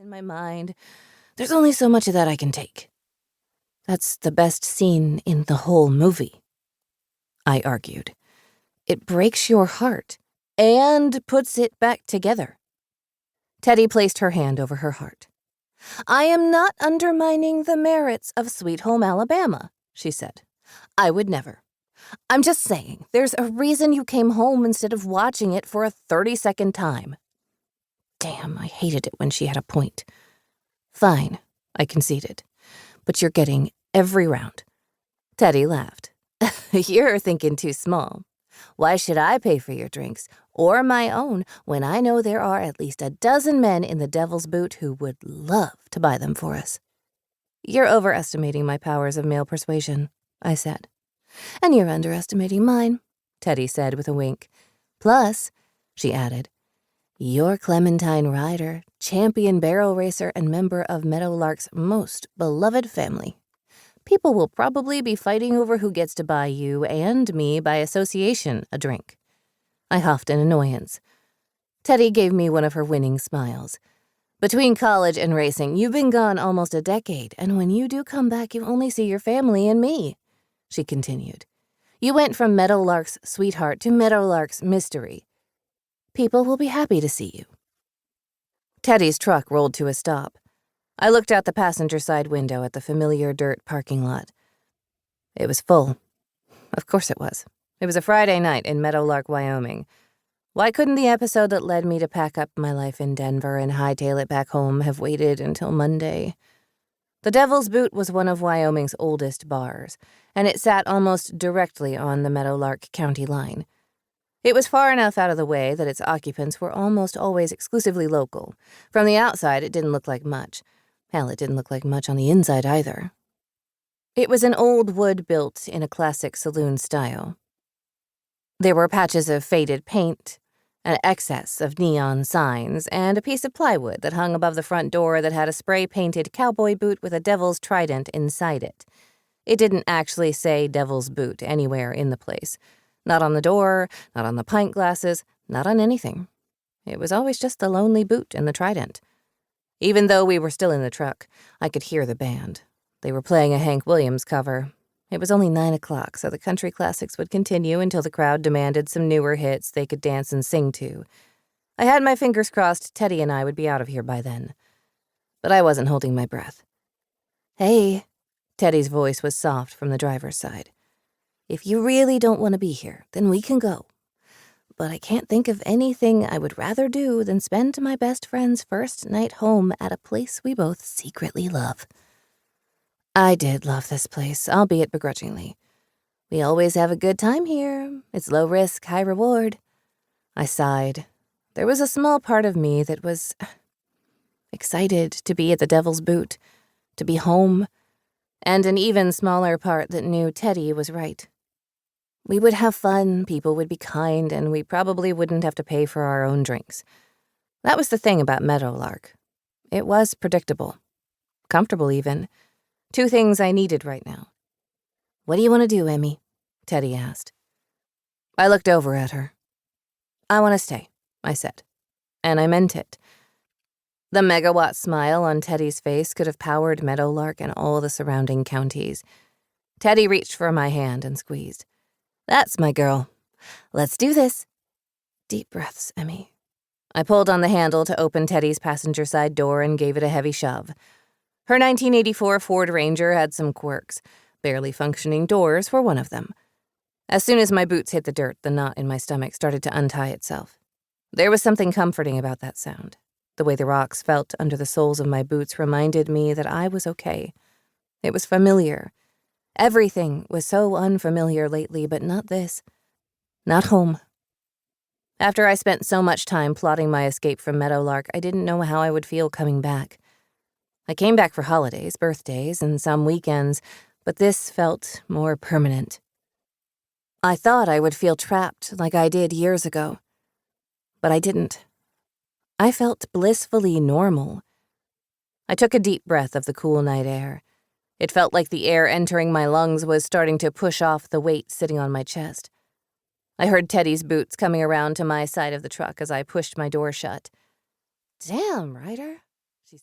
in my mind. There's only so much of that I can take. That's the best scene in the whole movie, I argued. It breaks your heart and puts it back together. Teddy placed her hand over her heart. I am not undermining the merits of Sweet Home Alabama, she said. I would never. I'm just saying, there's a reason you came home instead of watching it for a 30-second time. Damn, I hated it when she had a point. Fine, I conceded, but you're getting every round. Teddy laughed. You're thinking too small. Why should I pay for your drinks, or my own, when I know there are at least a dozen men in the Devil's Boot who would love to buy them for us? You're overestimating my powers of male persuasion, I said. And you're underestimating mine, Teddy said with a wink. Plus, she added, you're Clementine Ryder, champion barrel racer and member of Meadowlark's most beloved family. People will probably be fighting over who gets to buy you and me by association a drink. I huffed in annoyance. Teddy gave me one of her winning smiles. Between college and racing, you've been gone almost a decade, and when you do come back, you only see your family and me, she continued. You went from Meadowlark's sweetheart to Meadowlark's mystery. People will be happy to see you. Teddy's truck rolled to a stop. I looked out the passenger side window at the familiar dirt parking lot. It was full. Of course it was. It was a Friday night in Meadowlark, Wyoming. Why couldn't the episode that led me to pack up my life in Denver and hightail it back home have waited until Monday? The Devil's Boot was one of Wyoming's oldest bars, and it sat almost directly on the Meadowlark County line. It was far enough out of the way that its occupants were almost always exclusively local. From the outside, it didn't look like much. Hell, it didn't look like much on the inside either. It was an old wood built in a classic saloon style. There were patches of faded paint, an excess of neon signs, and a piece of plywood that hung above the front door that had a spray-painted cowboy boot with a devil's trident inside it. It didn't actually say Devil's Boot anywhere in the place. Not on the door, not on the pint glasses, not on anything. It was always just the lonely boot and the trident. Even though we were still in the truck, I could hear the band. They were playing a Hank Williams cover. It was only 9 o'clock, so the country classics would continue until the crowd demanded some newer hits they could dance and sing to. I had my fingers crossed Teddy and I would be out of here by then. But I wasn't holding my breath. Hey, Teddy's voice was soft from the driver's side. If you really don't want to be here, then we can go. But I can't think of anything I would rather do than spend my best friend's first night home at a place we both secretly love. I did love this place, albeit begrudgingly. We always have a good time here. It's low risk, high reward. I sighed. There was a small part of me that was excited to be at the Devil's Boot, to be home, and an even smaller part that knew Teddy was right. We would have fun, people would be kind, and we probably wouldn't have to pay for our own drinks. That was the thing about Meadowlark. It was predictable. Comfortable, even. 2 things I needed right now. What do you want to do, Emmy? Teddy asked. I looked over at her. I want to stay, I said. And I meant it. The megawatt smile on Teddy's face could have powered Meadowlark and all the surrounding counties. Teddy reached for my hand and squeezed. That's my girl. Let's do this. Deep breaths, Emmy. I pulled on the handle to open Teddy's passenger side door and gave it a heavy shove. Her 1984 Ford Ranger had some quirks. Barely functioning doors were one of them. As soon as my boots hit the dirt, the knot in my stomach started to untie itself. There was something comforting about that sound. The way the rocks felt under the soles of my boots reminded me that I was okay. It was familiar. Everything was so unfamiliar lately, but not this. Not home. After I spent so much time plotting my escape from Meadowlark, I didn't know how I would feel coming back. I came back for holidays, birthdays, and some weekends, but this felt more permanent. I thought I would feel trapped like I did years ago, but I didn't. I felt blissfully normal. I took a deep breath of the cool night air. It felt like the air entering my lungs was starting to push off the weight sitting on my chest. I heard Teddy's boots coming around to my side of the truck as I pushed my door shut. Damn, Ryder, she said.